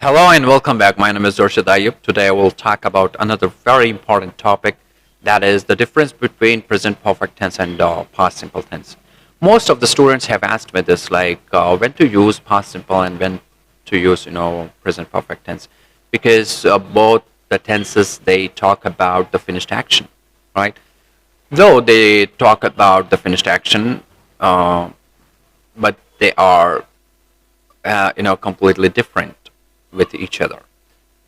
Hello and welcome back. My name is Dorshad Ayub. Today I will talk about another very important topic, that is the difference between present perfect tense and past simple tense. Most of the students have asked me this, like when to use past simple and when to use, present perfect tense, because both the tenses they talk about the finished action, right? Though they talk about the finished action, but they are, completely different with each other.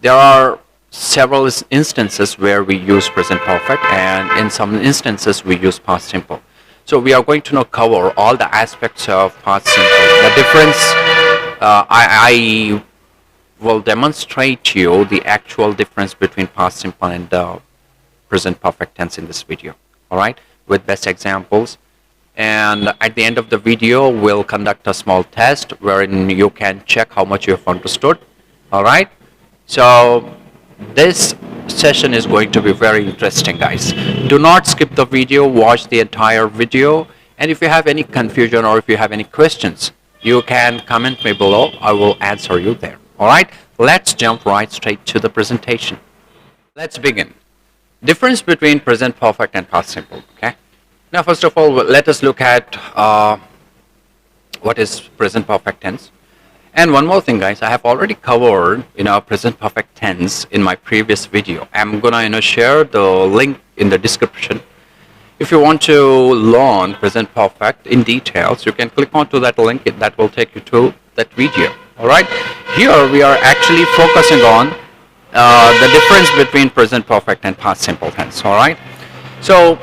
There are several instances where we use present perfect, and in some instances we use past simple. So we are going to now cover all the aspects of past simple. The difference, I will demonstrate you the actual difference between past simple and present perfect tense in this video. All right, with best examples. And at the end of the video, we'll conduct a small test wherein you can check how much you've understood. All right, so this session is going to be very interesting, guys. Do not skip the video, watch the entire video, and if you have any confusion or if you have any questions, you can comment me below. I will answer you there. All right, let's jump right straight to the presentation. Let's begin. Difference between present perfect and past simple. Okay, now first of all, let us look at what is present perfect tense. And one more thing, guys, I have already covered, present perfect tense in my previous video. I'm gonna, share the link in the description. If you want to learn present perfect in details, you can click onto that link. That will take you to that video. All right. Here we are actually focusing on the difference between present perfect and past simple tense. All right. So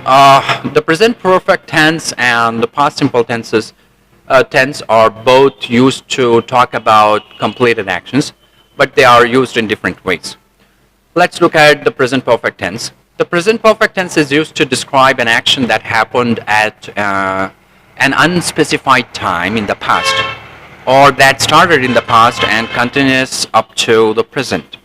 the present perfect tense and the past simple tenses. Tense are both used to talk about completed actions, but they are used in different ways. Let's look at the present perfect tense. The present perfect tense is used to describe an action that happened at an unspecified time in the past, or that started in the past and continues up to the present.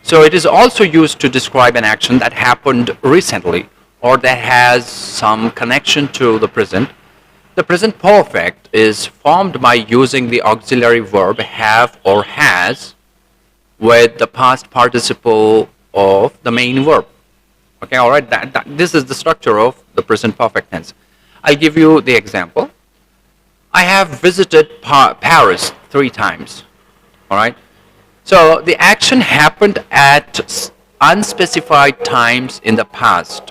So it is also used to describe an action that happened recently or that has some connection to the present. The present perfect is formed by using the auxiliary verb have or has with the past participle of the main verb. Okay, all right, this is the structure of the present perfect tense. I'll give you the example. I have visited Paris 3 times. All right, so the action happened at unspecified times in the past.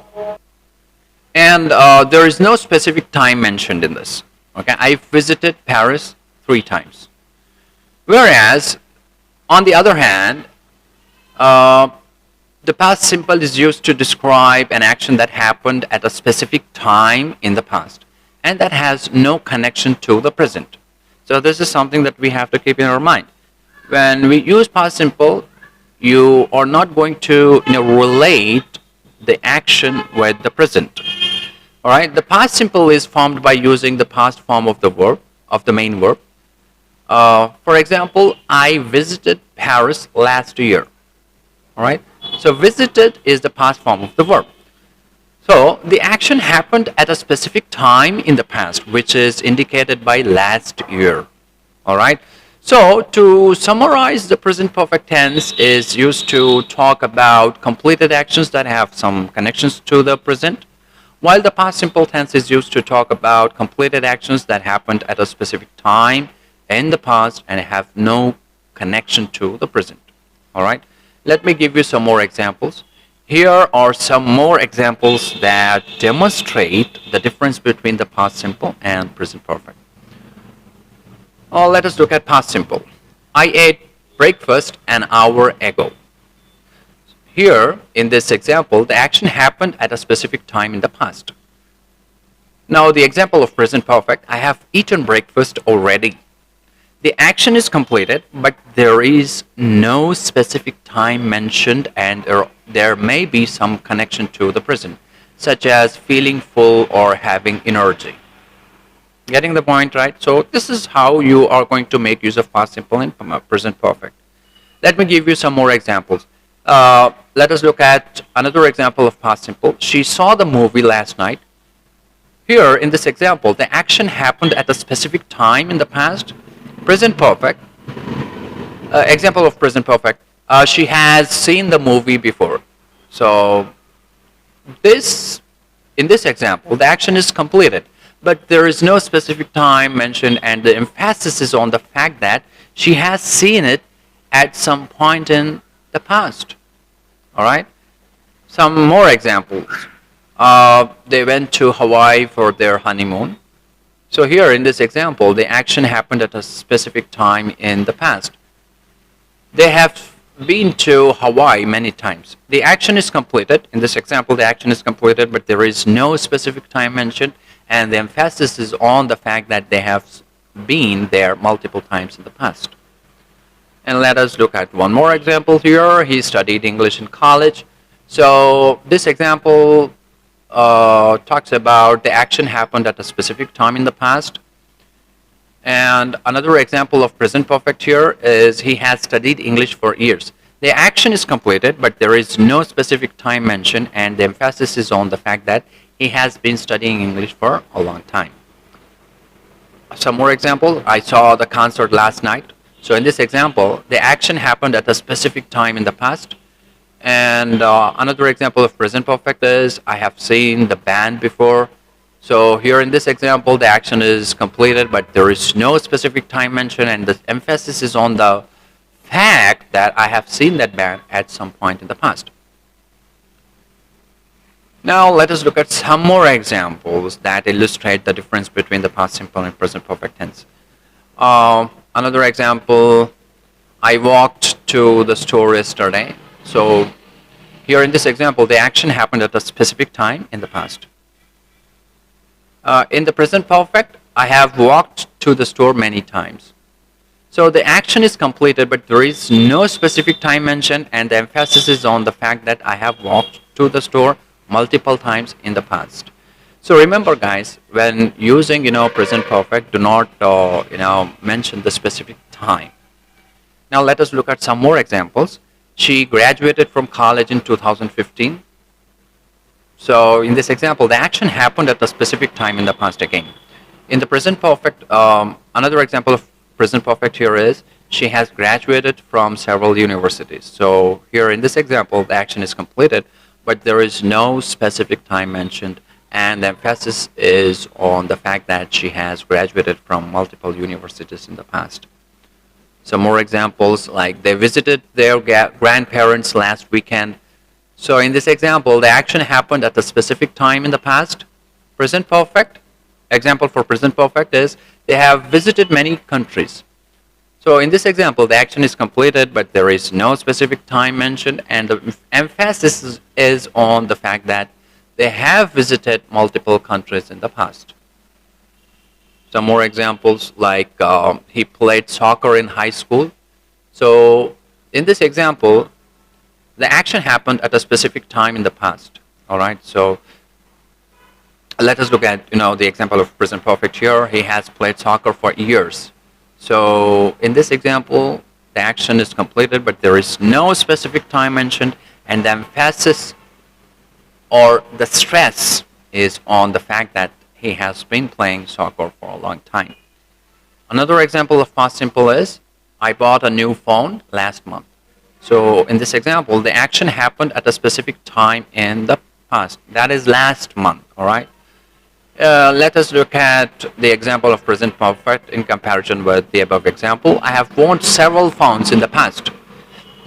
And there is no specific time mentioned in this. Okay, I visited Paris 3 times. Whereas, on the other hand, the past simple is used to describe an action that happened at a specific time in the past, and that has no connection to the present. So this is something that we have to keep in our mind. When we use past simple, you are not going to relate the action with the present. All right, the past simple is formed by using the past form of the verb, of the main verb. For example, I visited Paris last year. All right, so visited is the past form of the verb. So the action happened at a specific time in the past, which is indicated by last year. All right. So to summarize, the present perfect tense is used to talk about completed actions that have some connections to the present, while the past simple tense is used to talk about completed actions that happened at a specific time in the past and have no connection to the present. All right. Let me give you some more examples. Here are some more examples that demonstrate the difference between the past simple and present perfect. Let us look at past simple. I ate breakfast an hour ago. Here, in this example, the action happened at a specific time in the past. Now, the example of present perfect, I have eaten breakfast already. The action is completed, but there is no specific time mentioned, and there may be some connection to the present, such as feeling full or having energy. Getting the point, right? So this is how you are going to make use of past simple and present perfect. Let me give you some more examples. Let us look at another example of past simple. She saw the movie last night. Here, in this example, the action happened at a specific time in the past. Present perfect. Example of present perfect. She has seen the movie before. So this, in this example, the action is completed, but there is no specific time mentioned, and the emphasis is on the fact that she has seen it at some point in the past. All right. Some more examples. They went to Hawaii for their honeymoon. So here in this example, the action happened at a specific time in the past. They have been to Hawaii many times. The action is completed. In this example, the action is completed, but there is no specific time mentioned, and the emphasis is on the fact that they have been there multiple times in the past. And let us look at one more example here. He studied English in college. So this example talks about the action happened at a specific time in the past. And another example of present perfect here is he has studied English for years. The action is completed, but there is no specific time mentioned, and the emphasis is on the fact that he has been studying English for a long time. Some more example, I saw the concert last night. So in this example, the action happened at a specific time in the past. And another example of present perfect is I have seen the band before. So here in this example, the action is completed, but there is no specific time mentioned, and the emphasis is on the fact that I have seen that band at some point in the past. Now let us look at some more examples that illustrate the difference between the past simple and present perfect tense. Another example, I walked to the store yesterday. So here in this example, the action happened at a specific time in the past. In the present perfect, I have walked to the store many times. So the action is completed, but there is no specific time mentioned, and the emphasis is on the fact that I have walked to the store multiple times in the past. So remember, guys, when using present perfect, do not mention the specific time. Now let us look at some more examples. She graduated from college in 2015. So in this example, the action happened at a specific time in the past again. In the present perfect, another example of present perfect here is she has graduated from several universities. So here in this example, the action is completed, but there is no specific time mentioned, and the emphasis is on the fact that she has graduated from multiple universities in the past. Some more examples, like they visited their grandparents last weekend. So in this example, the action happened at a specific time in the past. Present perfect, example for present perfect is they have visited many countries. So in this example, the action is completed, but there is no specific time mentioned, and the emphasis is on the fact that they have visited multiple countries in the past. Some more examples, like he played soccer in high school. So in this example, the action happened at a specific time in the past. All right. So let us look at the example of present perfect here. He has played soccer for years. So in this example, the action is completed, but there is no specific time mentioned, and the emphasis or the stress is on the fact that he has been playing soccer for a long time. Another example of past simple is I bought a new phone last month. So in this example, the action happened at a specific time in the past. That is last month, all right? Let us look at the example of present perfect in comparison with the above example. I have owned several phones in the past.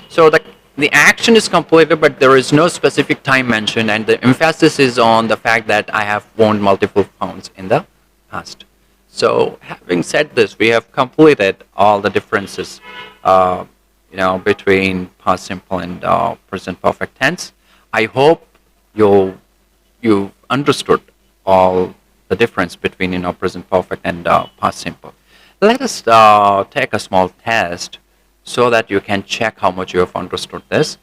So the action is completed, but there is no specific time mentioned, and the emphasis is on the fact that I have owned multiple phones in the past. So having said this, we have completed all the differences between past simple and present perfect tense. I hope you understood all the difference between present perfect and past simple. Let us take a small test so that you can check how much you have understood this.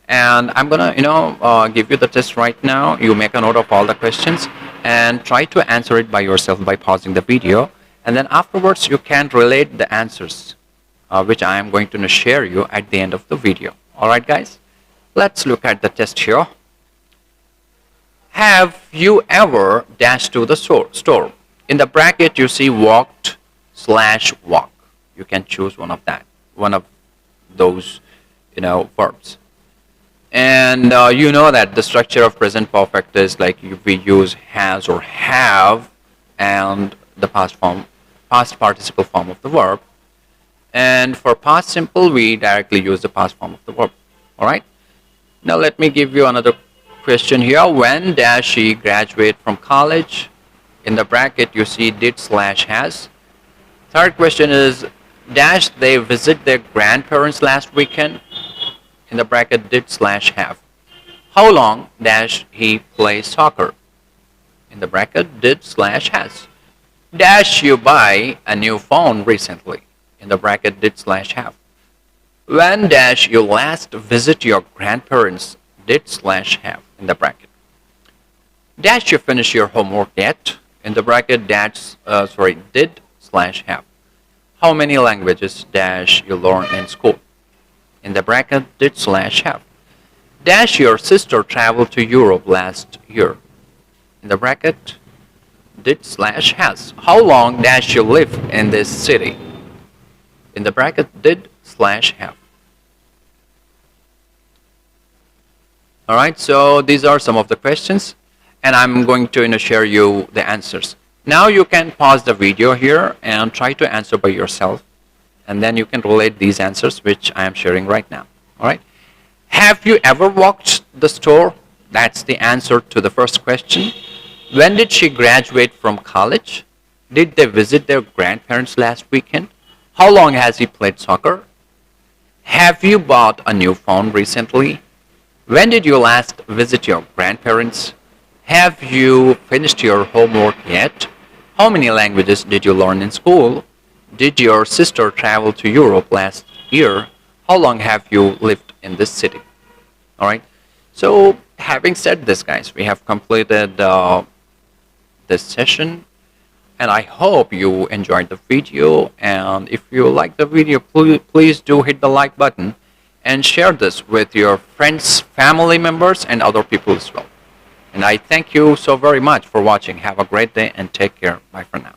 And I'm gonna give you the test right now. You make a note of all the questions and try to answer it by yourself by pausing the video, and then afterwards you can relate the answers which I am going to share you at the end of the video. All right, guys, let's look at the test here. Have you ever dashed to the store? In the bracket you see walked/walk. You can choose one of those, verbs. And you know that the structure of present perfect is like we use has or have and the past participle form of the verb. And for past simple, we directly use the past form of the verb. All right. Now let me give you another question here. When does she graduate from college? In the bracket, you see did/has. Third question is, dash they visit their grandparents last weekend? In the bracket, did/have. How long dash he play soccer? In the bracket, did/has. Dash you buy a new phone recently? In the bracket, did/have. When dash you last visit your grandparents? Did/have. In the bracket. Dash you finish your homework yet? In the bracket, did/have. How many languages dash you learn in school? In the bracket, did/have. Dash your sister traveled to Europe last year? In the bracket, did/has. How long dash you live in this city? In the bracket, did/have. All right, so these are some of the questions, and I'm going to share you the answers. Now you can pause the video here and try to answer by yourself, and then you can relate these answers which I am sharing right now. All right. Have you ever walked the store? That's the answer to the first question. When did she graduate from college? Did they visit their grandparents last weekend? How long has he played soccer? Have you bought a new phone recently? When did you last visit your grandparents? Have you finished your homework yet? How many languages did you learn in school? Did your sister travel to Europe last year? How long have you lived in this city? All right. So having said this, guys, we have completed this session, and I hope you enjoyed the video. And if you like the video, please do hit the like button and share this with your friends, family members, and other people as well. And I thank you so very much for watching. Have a great day and take care. Bye for now.